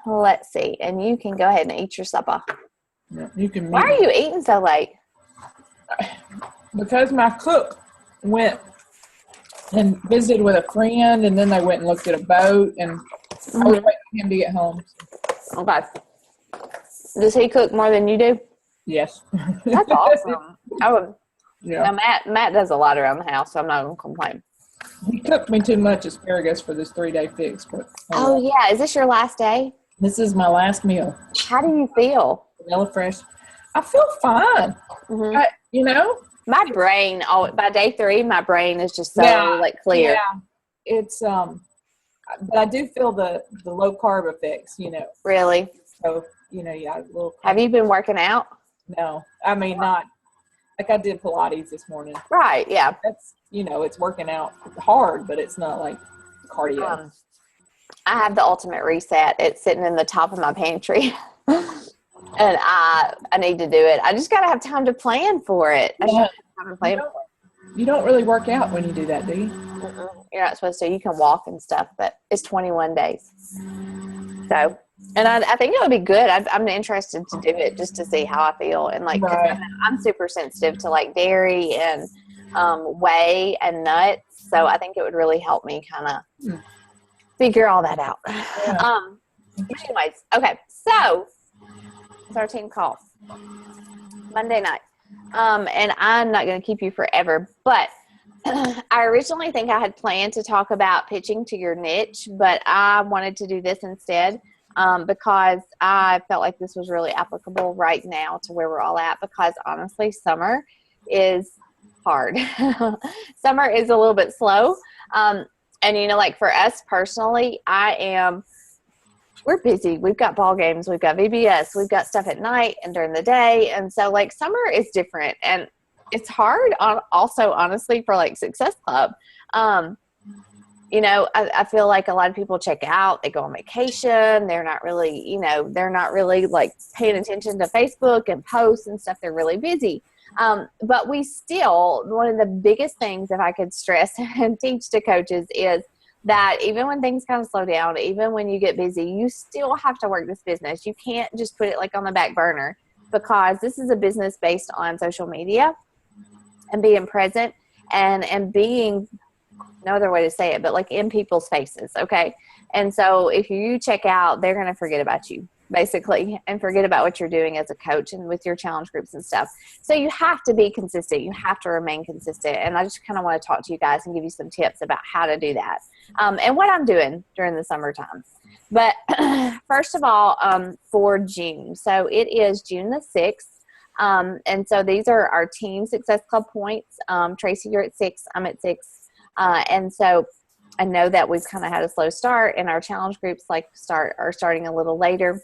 Let's see. And you can go ahead and eat your supper. Yeah, you can. Why are you eating so late? Because my cook went and visited with a friend, and then they went and looked at a boat, and I was waiting for him to get home. Okay. Does he cook more than you do? Yes. That's awesome. I would. Yeah. Now, Matt does a lot around the house, so I'm not going to complain. He cooked me too much asparagus for this 3-day fix. But Oh, yeah. Is this your last day? This is my last meal. How do you feel? Vanilla Fresh. I feel fine. My brain, by day 3, my brain is just so clear. Yeah. It's but I do feel the low carb effects, Really? So, yeah, a little. Have you been working out? No, I mean, not like I did Pilates this morning. Right. Yeah. That's, it's working out hard, but it's not like cardio. I have the Ultimate Reset. It's sitting in the top of my pantry. And I need to do it. I just got to have time to plan for it. You don't really work out when you do that, do you? You're not supposed to. You can walk and stuff, but it's 21 days. So, and I think it would be good. I'm interested to do it just to see how I feel. And right. I'm super sensitive to dairy and whey and nuts. So I think it would really help me kind of figure all that out. Yeah. Anyways, okay. So it's our team call Monday night. And I'm not going to keep you forever, but I originally think I had planned to talk about pitching to your niche, but I wanted to do this instead because I felt like this was really applicable right now to where we're all at, because honestly, summer is hard. Summer is a little bit slow. And for us personally, we're busy. We've got ball games. We've got VBS. We've got stuff at night and during the day. And so summer is different, and it's hard also, honestly, for Success Club. I feel like a lot of people check out, they go on vacation. They're not really, paying attention to Facebook and posts and stuff. They're really busy. But we still, one of the biggest things, if I could stress and teach to coaches, is that even when things kind of slow down, even when you get busy, you still have to work this business. You can't just put it on the back burner, because this is a business based on social media and being present and being, no other way to say it, but in people's faces. Okay. And so if you check out, they're going to forget about you, basically, and forget about what you're doing as a coach and with your challenge groups and stuff. So you have to be consistent. You have to remain consistent. And I just kind of want to talk to you guys and give you some tips about how to do that and what I'm doing during the summertime. But first of all, for June, so it is June the 6th. And so these are our Team Success Club points. Tracy, you're at 6. I'm at 6. And so I know that we've kind of had a slow start, and our challenge groups are starting a little later,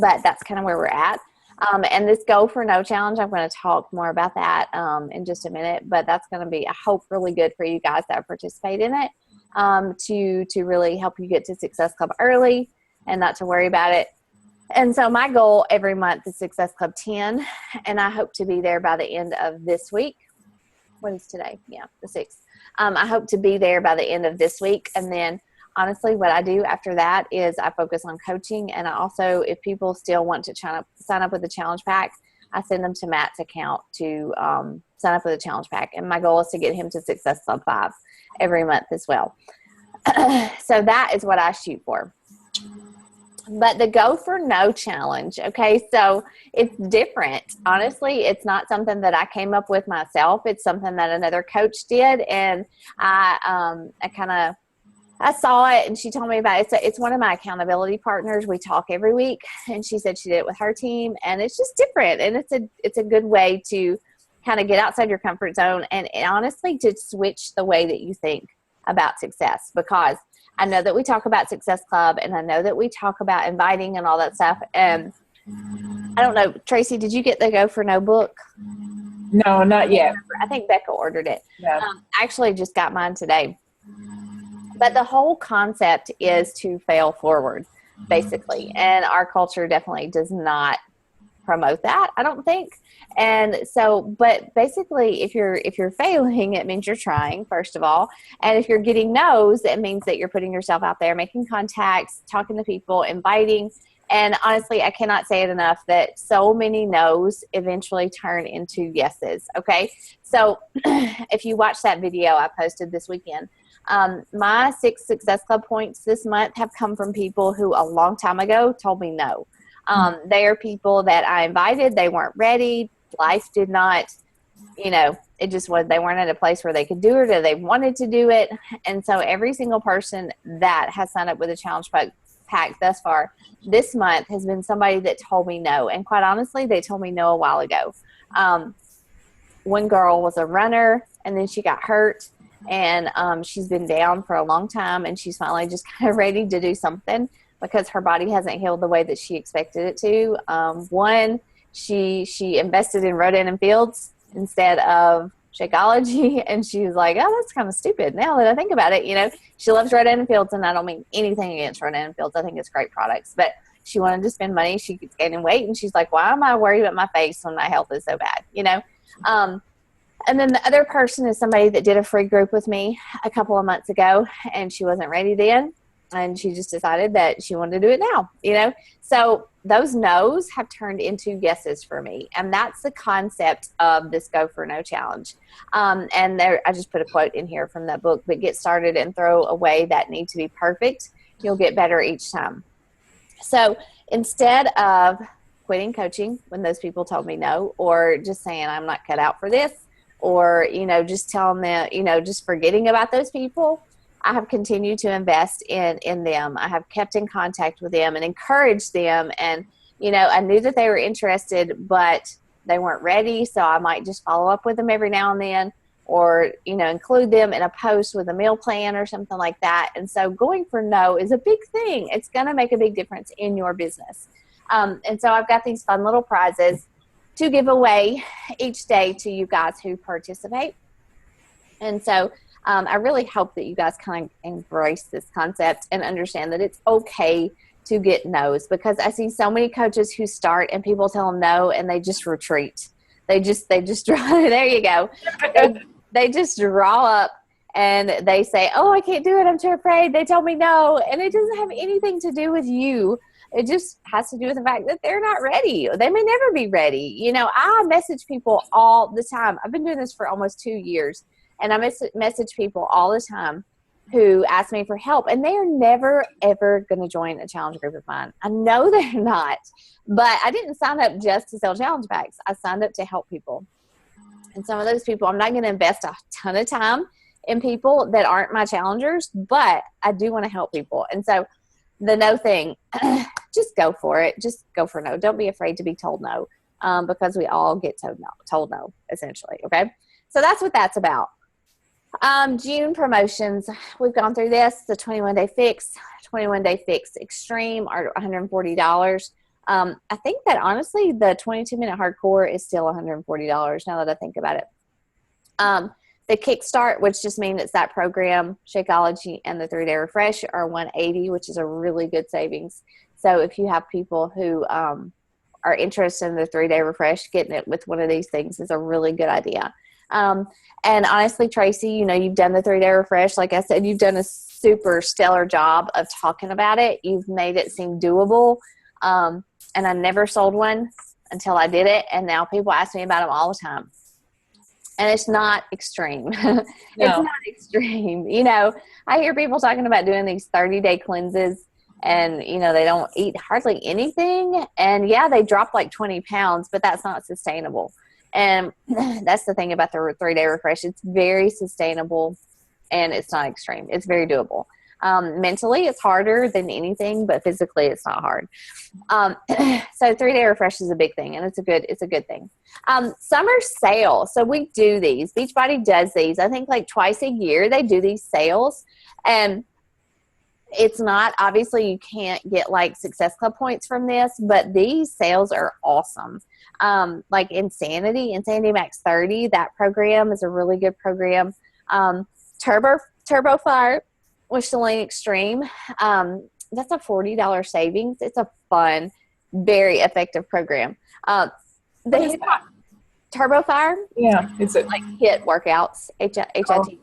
but that's kind of where we're at. And this Go for No challenge, I'm going to talk more about that in just a minute, but that's going to be, I hope, really good for you guys that participate in it to really help you get to Success Club early and not to worry about it. And so my goal every month is Success Club 10, and I hope to be there by the end of this week. What is today? Yeah, the 6th. I hope to be there by the end of this week. And then honestly, what I do after that is I focus on coaching. And I also, if people still want to sign up with the challenge pack, I send them to Matt's account to sign up with the challenge pack. And my goal is to get him to Success Club 5 every month as well. So that is what I shoot for. But the Go for No challenge, okay, so it's different. Honestly, it's not something that I came up with myself. It's something that another coach did, and I saw it, and she told me about it. It's one of my accountability partners. We talk every week, and she said she did it with her team, and it's just different, and it's a good way to kind of get outside your comfort zone and honestly to switch the way that you think about success, because I know that we talk about Success Club, and I know that we talk about inviting and all that stuff. And I don't know, Tracy, did you get the Go for No book? No, not yet. I think Becca ordered it. Yeah. I actually just got mine today. But the whole concept is to fail forward, basically. And our culture definitely does not promote that, I don't think. And so, but basically, if you're failing, it means you're trying, first of all. And if you're getting no's, it means that you're putting yourself out there, making contacts, talking to people, inviting. And honestly, I cannot say it enough that so many no's eventually turn into yeses. Okay. So if you watch that video I posted this weekend, my 6 Success Club points this month have come from people who a long time ago told me no. They are people that I invited. They weren't ready. Life did not, it just was, they weren't at a place where they could do it or they wanted to do it. And so every single person that has signed up with a challenge pack thus far this month has been somebody that told me no. And quite honestly, they told me no a while ago. One girl was a runner and then she got hurt, and she's been down for a long time, and she's finally just kind of ready to do something because her body hasn't healed the way that she expected it to. One, she invested in Rodan & Fields instead of Shakeology, and she was like, oh, that's kind of stupid now that I think about it. She loves Rodan & Fields, and I don't mean anything against Rodan & Fields. I think it's great products, but she wanted to spend money. She keeps gaining weight, and she's like, why am I worried about my face when my health is so bad, And then the other person is somebody that did a free group with me a couple of months ago, and she wasn't ready then, and she just decided that she wanted to do it now, So those no's have turned into yeses for me, and that's the concept of this Go for No challenge. And there, I just put a quote in here from that book, but get started and throw away that need to be perfect. You'll get better each time. So instead of quitting coaching when those people told me no, or just saying I'm not cut out for this, or, just telling them, just forgetting about those people, I have continued to invest in them. I have kept in contact with them and encouraged them. And, I knew that they were interested, but they weren't ready. So I might just follow up with them every now and then, or, include them in a post with a meal plan or something like that. And so going for no is a big thing. It's going to make a big difference in your business. And so I've got these fun little prizes to give away each day to you guys who participate. And so I really hope that you guys kind of embrace this concept and understand that it's okay to get no's, because I see so many coaches who start and people tell them no and they just retreat. They just draw, there you go. They just draw up and they say, oh, I can't do it. I'm too afraid. They told me no. And it doesn't have anything to do with you. It just has to do with the fact that they're not ready. They may never be ready. I message people all the time. I've been doing this for almost 2 years, and I message people all the time who ask me for help, and they are never, ever going to join a challenge group of mine. I know they're not, but I didn't sign up just to sell challenge packs. I signed up to help people. And some of those people, I'm not going to invest a ton of time in people that aren't my challengers, but I do want to help people. And so the no thing, just go for it. Just go for no. Don't be afraid to be told no, because we all get told no, essentially. Okay. So that's what that's about. June promotions. We've gone through this. The 21-day fix, 21-day fix extreme are $140. I think that honestly, the 22-minute hardcore is still $140 now that I think about it. The Kickstart, which just means it's that program, Shakeology, and the 3-day refresh are $180, which is a really good savings. So if you have people who are interested in the 3-day refresh, getting it with one of these things is a really good idea. And honestly, Tracy, you've done the 3-day refresh. Like I said, you've done a super stellar job of talking about it. You've made it seem doable. And I never sold one until I did it. And now people ask me about them all the time. And it's not extreme. No. It's not extreme. I hear people talking about doing these 30-day cleanses and, they don't eat hardly anything. And yeah, they drop like 20 pounds, but that's not sustainable. And that's the thing about the 3-day refresh. It's very sustainable and it's not extreme. It's very doable. Mentally, it's harder than anything, but physically, it's not hard. So 3-day refresh is a big thing, and it's a good thing. Summer sale. So we do these. Beachbody does these. I think like twice a year they do these sales, and it's not, obviously you can't get like Success Club points from this, but these sales are awesome. Like Insanity Max 30, that program is a really good program. Turbo Fire with Chalene Extreme. That's a $40 savings. It's a fun very effective program. The Hip Hop Turbo Fire. Yeah, it's like HIIT workouts, HIIT.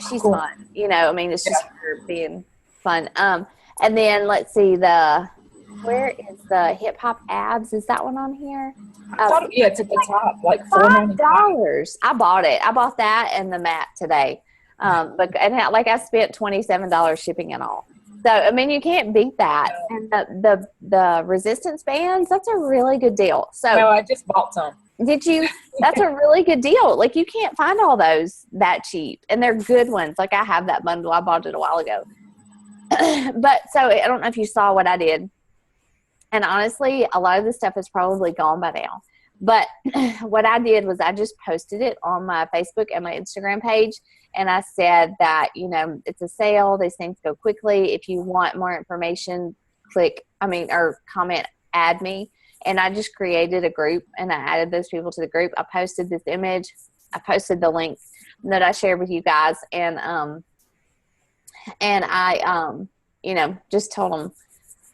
She's Cool. fun. I mean, it's just her being fun. And then let's see where is the Hip Hop Abs? Is that one on here? It's at the top, like $4.95. I bought it. I bought that and the mat today. I spent $27 shipping and all. So I mean, you can't beat that. And the resistance bands, that's a really good deal. So no, I just bought some. Did you? That's a really good deal. Like, you can't find all those that cheap, and they're good ones. Like, I have that bundle. I bought it a while ago. But so I don't know if you saw what I did. And honestly, a lot of this stuff is probably gone by now. But what I did was I just posted it on my Facebook and my Instagram page. And I said that, it's a sale. These things go quickly. If you want more information, or comment, add me. And I just created a group and I added those people to the group. I posted this image. I posted the link that I shared with you guys. And I, just told them,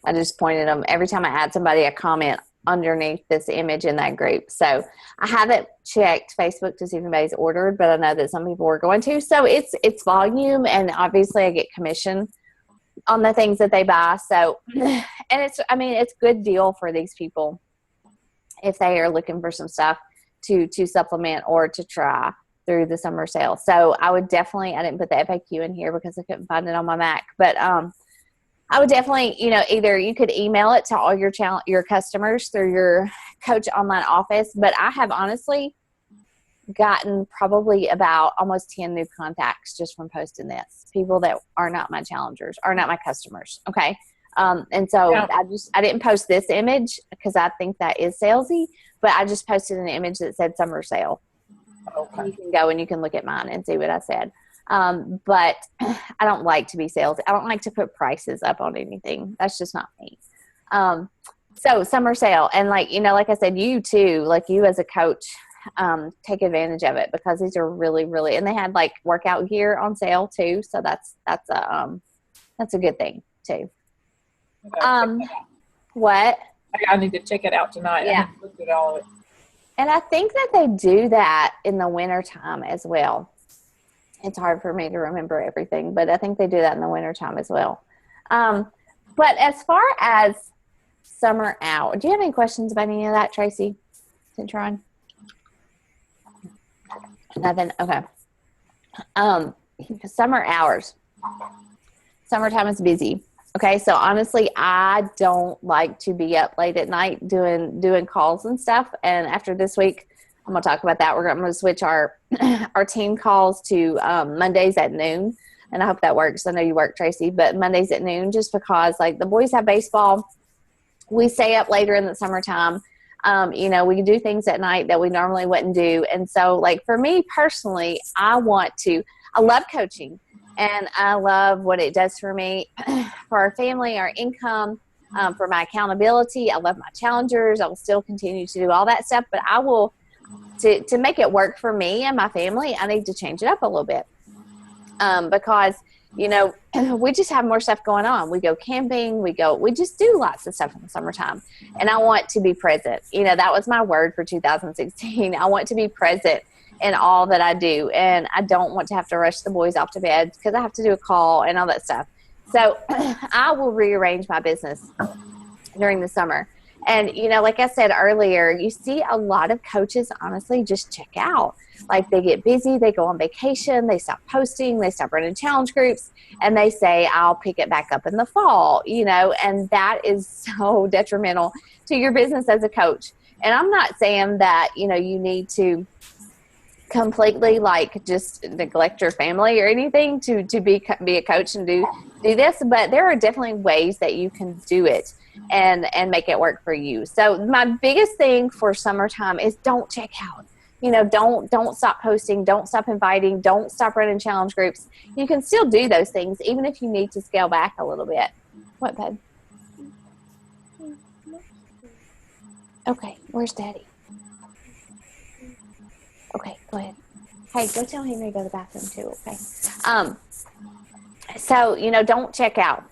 I just pointed them. Every time I add somebody, I comment underneath this image in that group. So I haven't checked Facebook to see if anybody's ordered, but I know that some people are going to. So it's volume, and obviously I get commission on the things that they buy. So, and it's good deal for these people if they are looking for some stuff to supplement or to try through the summer sale. So I would definitely, I didn't put the FAQ in here because I couldn't find it on my Mac, but I would definitely, either you could email it to all your customers through your Coach Online office. But I have honestly gotten probably about almost 10 new contacts just from posting this. People that are not my challengers, are not my customers. Okay. And so I didn't post this image because I think that is salesy, but I just posted an image that said summer sale. Okay. You can go and you can look at mine and see what I said. But I don't like to be salesy. I don't like to put prices up on anything. That's just not me. So summer sale. And like I said, you too, like you as a coach, take advantage of it because these are really, really, and they had like workout gear on sale too. So that's a good thing too. What? I need to check it out tonight. Yeah. I haven't looked at all of it. And I think that they do that in the wintertime as well. It's hard for me to remember everything, but I think they do that in the wintertime as well. But as far as summer out, do you have any questions about any of that, Tracy? Citron? Nothing? Okay. Summer hours. Summertime is busy. Okay, so honestly, I don't like to be up late at night doing calls and stuff. And after this week, I'm going to talk about that. I'm going to switch our team calls to Mondays at noon. And I hope that works. I know you work, Tracy, but Mondays at noon, just because like the boys have baseball. We stay up later in the summertime. We do things at night that we normally wouldn't do. And so like for me personally, I love coaching. And I love what it does for me, for our family, our income, for my accountability. I love my challengers. I will still continue to do all that stuff, but I will, to make it work for me and my family, I need to change it up a little bit. Because, we just have more stuff going on. We go camping, we just do lots of stuff in the summertime. And I want to be present. That was my word for 2016. I want to be present in all that I do. And I don't want to have to rush the boys off to bed because I have to do a call and all that stuff. So I will rearrange my business during the summer. And, like I said earlier, you see a lot of coaches, honestly, just check out. Like they get busy, they go on vacation, they stop posting, they stop running challenge groups, and they say, I'll pick it back up in the fall, and that is so detrimental to your business as a coach. And I'm not saying that, you need to completely like just neglect your family or anything to be a coach and do this, but there are definitely ways that you can do it and make it work for you. So my biggest thing for summertime is don't check out. Don't stop posting, don't stop inviting, don't stop running challenge groups. You can still do those things even if you need to scale back a little bit. What, babe? Okay, where's Daddy? Okay, go ahead. Hey, go tell Henry to go to the bathroom too, okay? So, don't check out.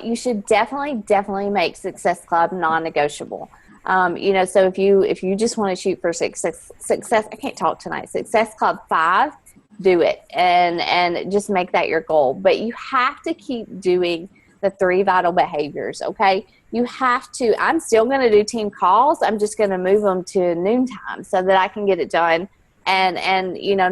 you should definitely make Success Club non-negotiable. So if you just want to shoot for success, I can't talk tonight, Success Club 5, do it and just make that your goal. But you have to keep doing the 3 vital behaviors, okay? You have to. I'm still going to do team calls. I'm just going to move them to noontime so that I can get it done and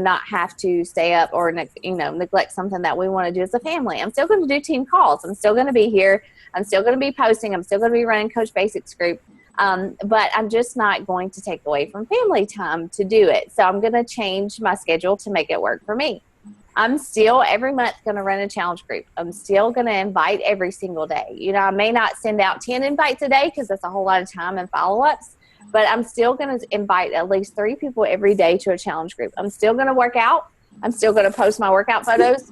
not have to stay up or neglect something that we want to do as a family. I'm still going to do team calls. I'm still going to be here. I'm still going to be posting. I'm still going to be running Coach Basics group. But I'm just not going to take away from family time to do it. So I'm going to change my schedule to make it work for me. I'm still every month going to run a challenge group. I'm still going to invite every single day. I may not send out 10 invites a day because that's a whole lot of time and follow-ups, but I'm still going to invite at least 3 people every day to a challenge group. I'm still going to work out. I'm still going to post my workout photos,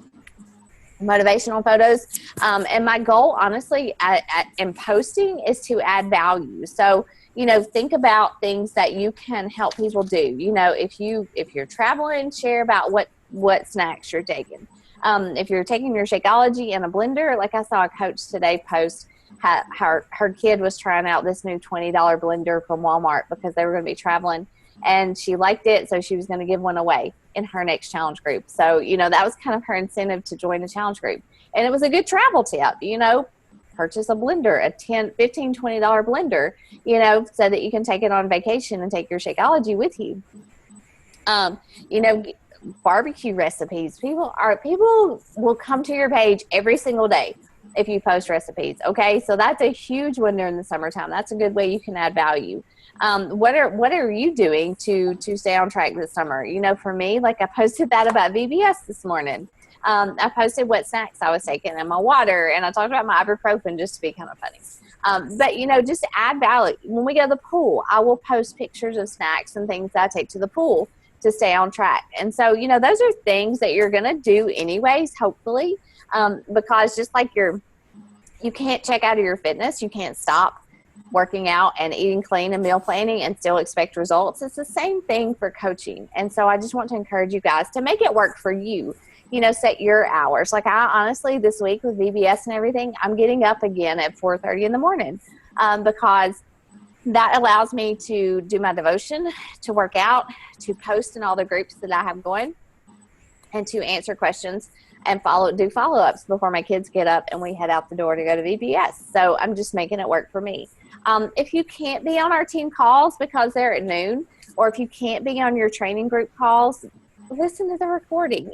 motivational photos. And my goal, honestly, in posting is to add value. So, think about things that you can help people do. If you're traveling, share about what snacks you're taking. If you're taking your Shakeology in a blender, like I saw a coach today post, her kid was trying out this new $20 blender from Walmart because they were going to be traveling, and she liked it, so she was going to give one away in her next challenge group. So, that was kind of her incentive to join the challenge group. And it was a good travel tip, purchase a blender, a $10, $15, $20 blender, so that you can take it on vacation and take your Shakeology with you. Barbecue recipes. People will come to your page every single day if you post recipes. Okay. So that's a huge one during the summertime. That's a good way you can add value. What are you doing to stay on track this summer? For me, like I posted that about VBS this morning. I posted what snacks I was taking and my water, and I talked about my ibuprofen just to be kind of funny. But just to add value. When we go to the pool, I will post pictures of snacks and things that I take to the pool to stay on track. And so, those are things that you're going to do anyways, hopefully, because just like you can't check out of your fitness, you can't stop working out and eating clean and meal planning and still expect results. It's the same thing for coaching. And so I just want to encourage you guys to make it work for you. Set your hours. Like I honestly, this week with VBS and everything, I'm getting up again at 4:30 in the morning because that allows me to do my devotion, to work out, to post in all the groups that I have going, and to answer questions and do follow-ups before my kids get up and we head out the door to go to VBS. So I'm just making it work for me. If you can't be on our team calls because they're at noon, or if you can't be on your training group calls, listen to the recording.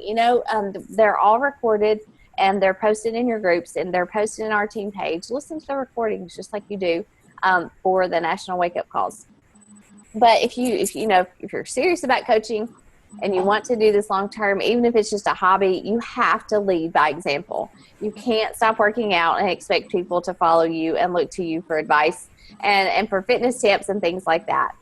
They're all recorded and they're posted in your groups and they're posted in our team page. Listen to the recordings just like you do for the National Wake Up Calls. But if you're serious about coaching and you want to do this long term, even if it's just a hobby, you have to lead by example. You can't stop working out and expect people to follow you and look to you for advice and for fitness tips and things like that.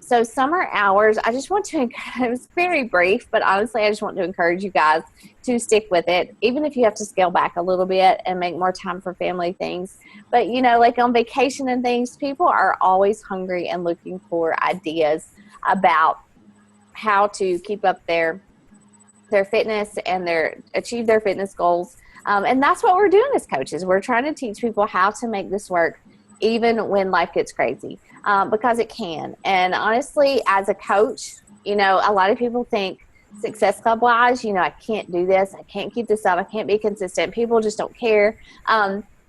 So summer hours, I just want to encourage, it was very brief, but honestly, I just want to encourage you guys to stick with it, even if you have to scale back a little bit and make more time for family things. But, like on vacation and things, people are always hungry and looking for ideas about how to keep up their fitness and achieve their fitness goals. And that's what we're doing as coaches. We're trying to teach people how to make this work even when life gets crazy. Because it can. And honestly, as a coach, a lot of people think Success Club wise, I can't do this. I can't keep this up. I can't be consistent. People just don't care.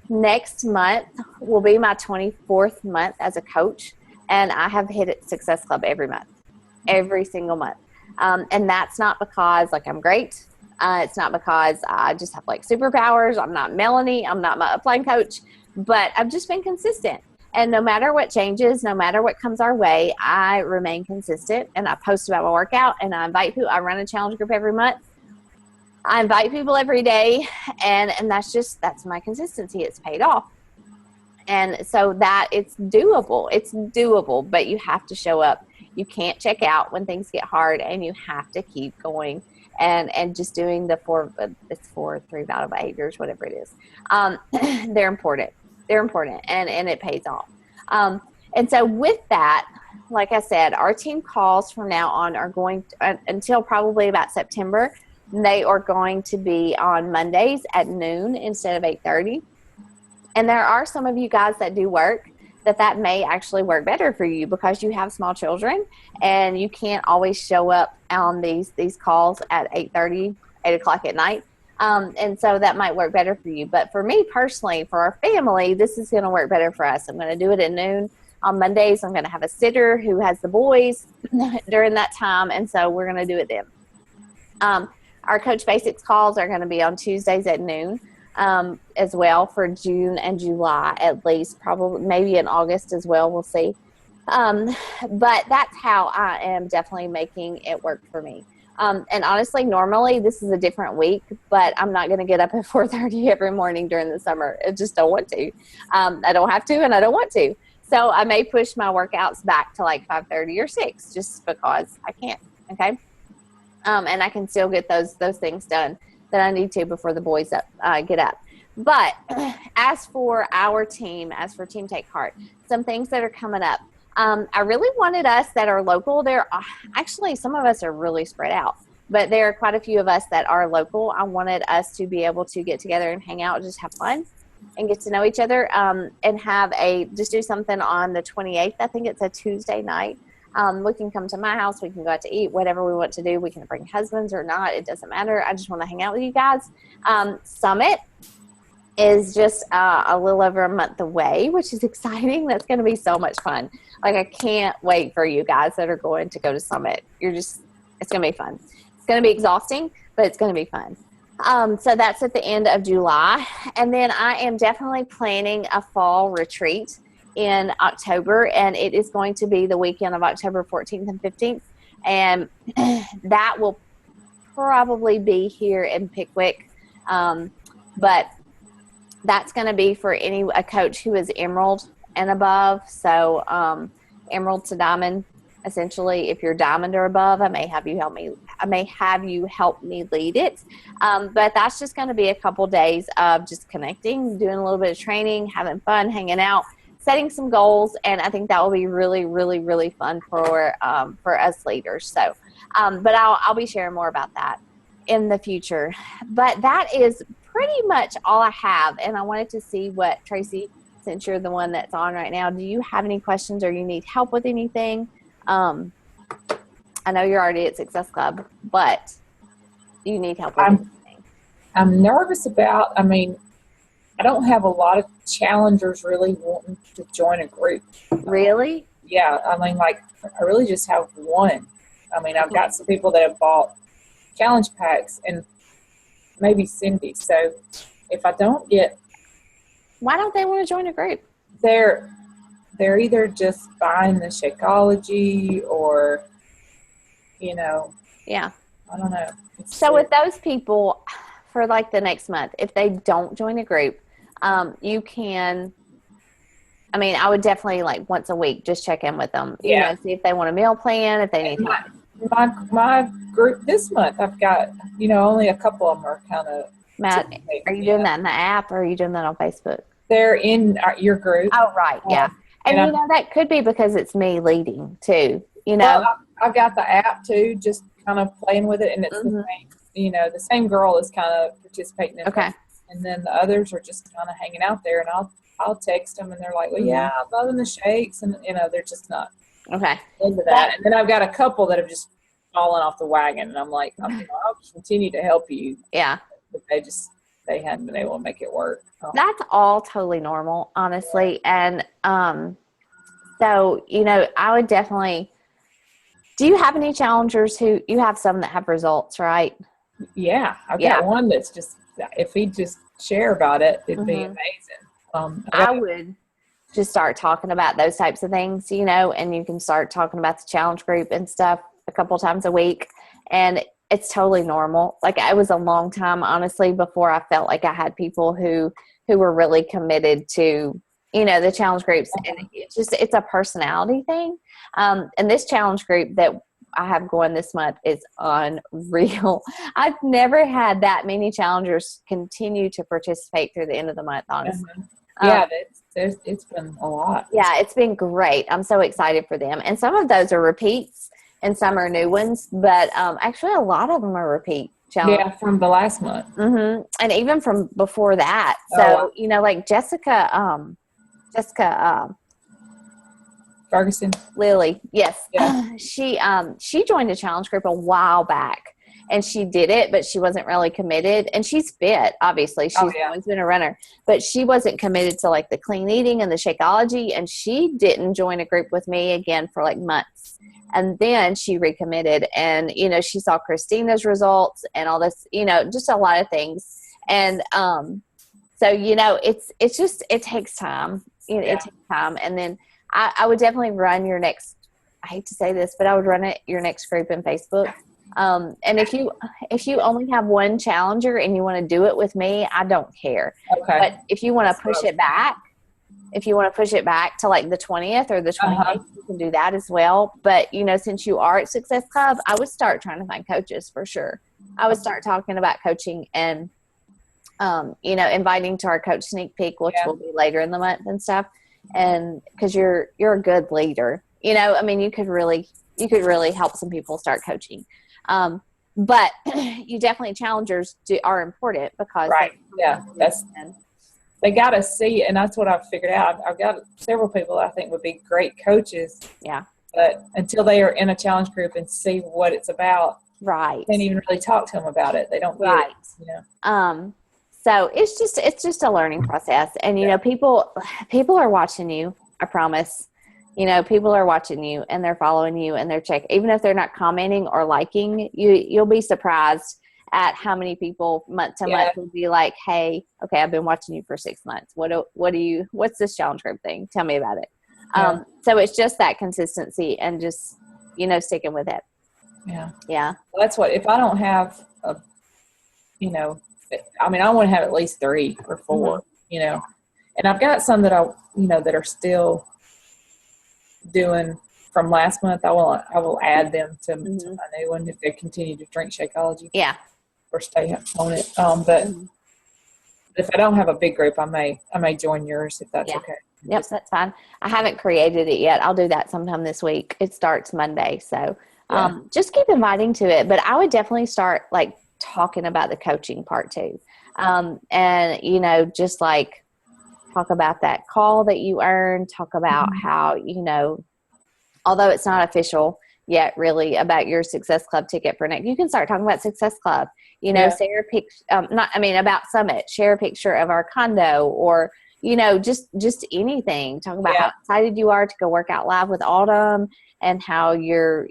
Next month will be my 24th month as a coach. And I have hit Success Club every month, every single month. And that's not because I'm great. It's not because I just have superpowers. I'm not Melanie. I'm not my upline coach, but I've just been consistent. And no matter what changes, no matter what comes our way, I remain consistent and I post about my workout and I invite people. I run a challenge group every month. I invite people every day and that's my consistency. It's paid off. And so that it's doable, but you have to show up. You can't check out when things get hard and you have to keep going and just doing the 3 vital behaviors, whatever it is. They're important. They're important and it pays off. And so with that, like I said, our team calls from now on are going to, until probably about September, they are going to be on Mondays at noon instead of 8:30. And there are some of you guys that do work that may actually work better for you because you have small children and you can't always show up on these calls at 8:30, 8 o'clock at night. And so that might work better for you. But for me personally, for our family, this is going to work better for us. I'm going to do it at noon on Mondays. I'm going to have a sitter who has the boys during that time. And so we're going to do it then. Our Coach Basics calls are going to be on Tuesdays at noon. As well for June and July, at least, probably maybe in August as well. We'll see. But that's how I am definitely making it work for me. And honestly, normally this is a different week, but I'm not going to get up at 4:30 every morning during the summer. I just don't want to. I don't have to, and I don't want to. So I may push my workouts back to like 5:30 or 6 just because I can't. Okay. And I can still get those things done that I need to before the boys get up. But as for our team, as for Team Take Heart, some things that are coming up. I really wanted us that are local. Actually, some of us are really spread out, but there are quite a few of us that are local. I wanted us to be able to get together and hang out, just have fun and get to know each other, and just do something on the 28th. I think it's a Tuesday night. We can come to my house. We can go out to eat, whatever we want to do. We can bring husbands or not. It doesn't matter. I just want to hang out with you guys. Summit is just a little over a month away, which is exciting. That's going to be so much fun. Like, I can't wait for you guys that are going to go to Summit. It's going to be fun. It's going to be exhausting, but it's going to be fun. So that's at the end of July. And then I am definitely planning a fall retreat in October, and it is going to be the weekend of October 14th and 15th. And that will probably be here in Pickwick. But that's going to be for a coach who is Emerald and above. So Emerald to Diamond, essentially. If you're Diamond or above, I may have you help me lead it. But that's just going to be a couple days of just connecting, doing a little bit of training, having fun, hanging out, setting some goals, and I think that will be really, really, really fun for us leaders. So, but I'll be sharing more about that in the future. But that is pretty much all I have, and I wanted to see what, Tracy, since you're the one that's on right now, do you have any questions or you need help with anything? I know you're already at Success Club, but you need help with anything. I'm nervous about, I don't have a lot of challengers really wanting to join a group. Really? Yeah. I really just have one. I've got some people that have bought challenge packs and maybe Cindy. So if I don't get... Why don't they want to join a group? They're either just buying the Shakeology or, Yeah. I don't know. So with those people, for like the next month, if they don't join a group, you can, I would definitely like once a week just check in with them. See if they want a meal plan, if they need help. My group this month, I've got, only a couple of them are kind of. Matt, are you doing that in the app or are you doing that on Facebook? They're in your group. Oh, right. Yeah. And that could be because it's me leading too, Well, I've got the app too, just kind of playing with it. And it's the same, the same girl is kind of participating in it. Okay. And then the others are just kind of hanging out there, and I'll text them, and they're like, well, yeah, I'm loving the shakes. And, they're just not into that. And then I've got a couple that have just fallen off the wagon, and I'm like, I'll continue to help you. Yeah. But they hadn't been able to make it work. That's all totally normal, honestly. And so, I would definitely, do you have any challengers you have some that have results, right? Yeah. I've got one that's just, if he'd just share about it, it'd be amazing. I would just start talking about those types of things, and you can start talking about the challenge group and stuff a couple times a week. And it's totally normal. Like, it was a long time, honestly, before I felt like I had people who were really committed to, the challenge groups. And it's a personality thing. And this challenge group that I have going this month is unreal. I've never had that many challengers continue to participate through the end of the month, honestly. It's been a lot. Yeah, it's been great. I'm so excited for them. And some of those are repeats and some are new ones, but actually a lot of them are repeat challenge. Yeah, from the last month. Mm-hmm. And even from before that. So, you know, like Jessica, Ferguson. Lily. Yes. Yeah. She joined a challenge group a while back and she did it, but she wasn't really committed, and she's fit. Obviously she's always been a runner, but she wasn't committed to like the clean eating and the Shakeology. And she didn't join a group with me again for like months. And then she recommitted, and, you know, she saw Christina's results and all this, you know, just a lot of things. And, so, you know, it's just, it takes time. It takes time. And then I would definitely run your next, I hate to say this, but I would run your next group in Facebook. And if you only have one challenger and you want to do it with me, I don't care. Okay. But if you want to push it back, to like the 20th or the 28th, you can do that as well. But, you know, since you are at Success Club, I would start trying to find coaches for sure. I would start talking about coaching and, you know, inviting to our coach sneak peek, which will be later in the month and stuff. And because you're a good leader, you know, I mean, you could really help some people start coaching. But you definitely, challengers are important because they got to see it. And that's what I've figured out. I've got several people I think would be great coaches. Yeah. But until they are in a challenge group and see what it's about, right, can't even really talk to them about it. They don't get it, you know. So it's just a learning process. And, you know, people are watching you, I promise. You know, people are watching you and they're following you and they're checking. Even if they're not commenting or liking, you'll be surprised at how many people month to month will be like, hey, okay, I've been watching you for 6 months. What's this challenge group thing? Tell me about it. So it's just that consistency and just, you know, sticking with it. Yeah. Yeah. Well, that's what, if I don't have you know, I mean, I want to have at least 3 or 4, you know, and I've got some that that are still doing from last month. I will add them to my new one if they continue to drink Shakeology. Yeah. Or stay on it. But if I don't have a big group, I may join yours if that's okay. Yep, that's fine. I haven't created it yet. I'll do that sometime this week. It starts Monday. So just keep inviting to it. But I would definitely start like talking about the coaching part too. And, you know, just like talk about that call that you earned, talk about how, you know, although it's not official yet really about your Success Club ticket for next, you can start talking about Success Club, you know, share a picture, about Summit, share a picture of our condo or, you know, just anything. Talk about how excited you are to go work out live with Autumn and how you're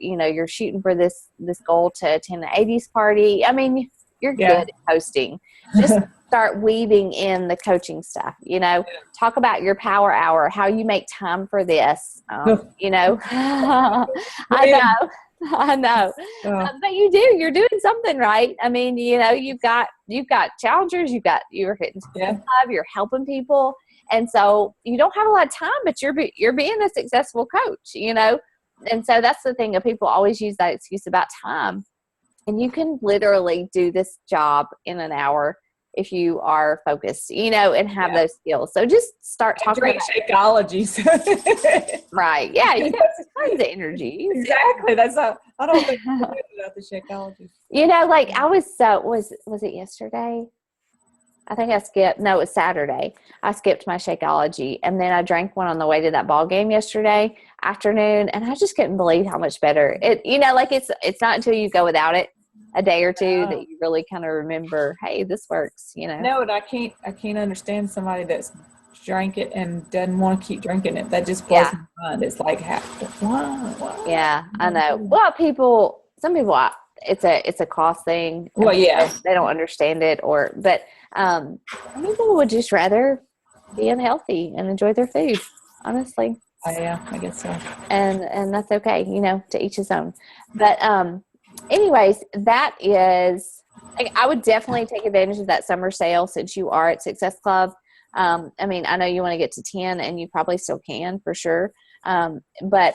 shooting for this goal to attend the 80s party. I mean, you're good at hosting. Just start weaving in the coaching stuff, you know, talk about your power hour, how you make time for this. You know, I know, but you're doing something right. I mean, you know, you've got challengers, you're hitting club, you're helping people. And so you don't have a lot of time, but you're being a successful coach, you know? And so that's the thing, people always use that excuse about time. And you can literally do this job in an hour if you are focused, you know, and have those skills. So just start talking about Shakeology. Right. Yeah. You got tons of energy. Exactly. I don't think about the Shakeology. You know, like I was it yesterday? I think I skipped. No, it was Saturday. I skipped my Shakeology, and then I drank one on the way to that ball game yesterday afternoon, and I just couldn't believe how much better it. You know, like it's not until you go without it a day or two that you really kind of remember, hey, this works. You know. No, and I can't understand somebody that's drank it and doesn't want to keep drinking it. That just blows my mind. It's like, why? Yeah, I know. Well, some people, it's a cost thing. Well, they don't understand it, but some people would just rather be unhealthy and enjoy their food, honestly. Yeah, I guess so. And that's okay, you know, to each his own. But anyways, that is, I would definitely take advantage of that summer sale since you are at Success Club. I mean, I know you want to get to 10 and you probably still can for sure. But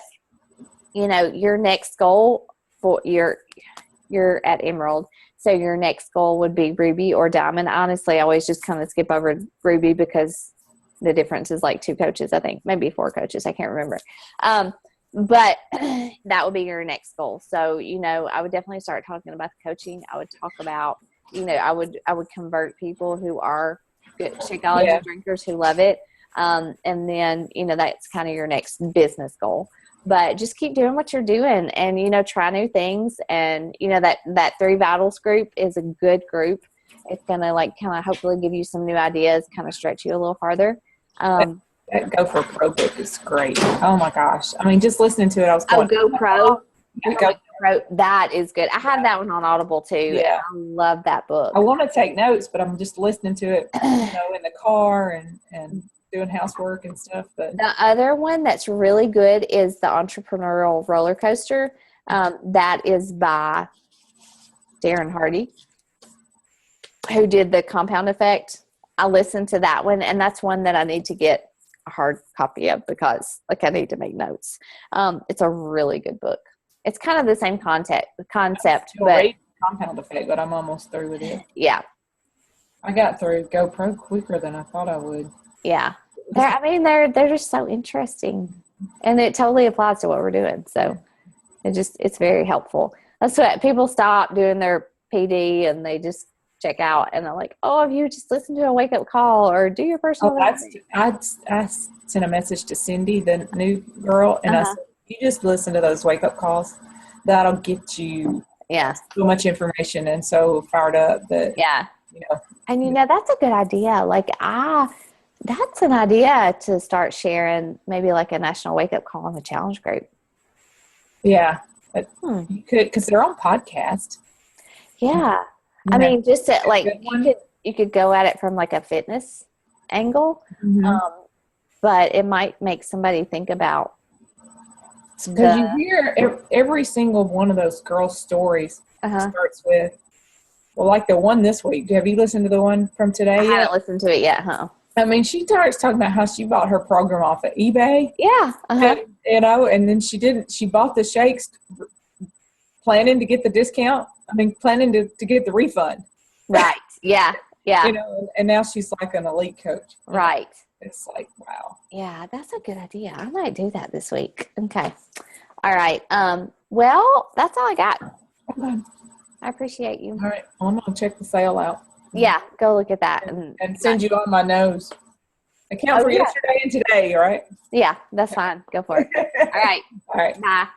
you know, your next goal for you're at Emerald. So your next goal would be Ruby or Diamond. Honestly, I always just kind of skip over Ruby because the difference is like 2 coaches, I think, maybe 4 coaches. I can't remember. but that would be your next goal. So, I would definitely start talking about the coaching. I would talk about, I would convert people who are good Shakeology drinkers who love it. And then, that's kind of your next business goal. But just keep doing what you're doing and, try new things. And, that 3 Vitals group is a good group. It's going to kind of hopefully give you some new ideas, kind of stretch you a little farther. That GoPro book is great. Oh my gosh. I mean, just listening to it, I was going, GoPro. GoPro. That is good. I have that one on Audible too. Yeah. I love that book. I want to take notes, but I'm just listening to it, in the car and doing housework and stuff. But the other one that's really good is the Entrepreneurial Roller Coaster. That is by Darren Hardy, who did the Compound Effect. I listened to that one, and that's one that I need to get a hard copy of because I need to make notes. It's a really good book. It's kind of the same concept, but Compound Effect, but I'm almost through with it. Yeah. I got through GoPro quicker than I thought I would. Yeah. They're just so interesting, and it totally applies to what we're doing. So it's very helpful. That's what people stop doing their PD and they just check out and they're like, oh, if you just listen to a wake up call or do your personal. I sent a message to Cindy, the new girl, and I said, you just listen to those wake up calls. That'll get you so much information and so fired up that And that's a good idea. That's an idea to start sharing, maybe a national wake up call in the challenge group. Yeah. But you could, because they're on podcast. Yeah. I mean, just you could go at it from a fitness angle, but it might make somebody think about. Because you hear every single one of those girls' stories starts with, well, the one this week. Have you listened to the one from today? I haven't listened to it yet, huh? I mean, she starts talking about how she bought her program off of eBay. Yeah. And then she bought the shakes planning to get the discount. I mean, planning to get the refund. Right. Yeah. Yeah. And now she's an elite coach. Right. It's wow. Yeah, that's a good idea. I might do that this week. Okay. All right. Well, that's all I got. Okay. I appreciate you. All right. Well, I'm going to check the sale out. Yeah, go look at that. And send you on my nose. Account for yesterday and today, right? Yeah, that's fine. Go for it. All right. All right. Bye.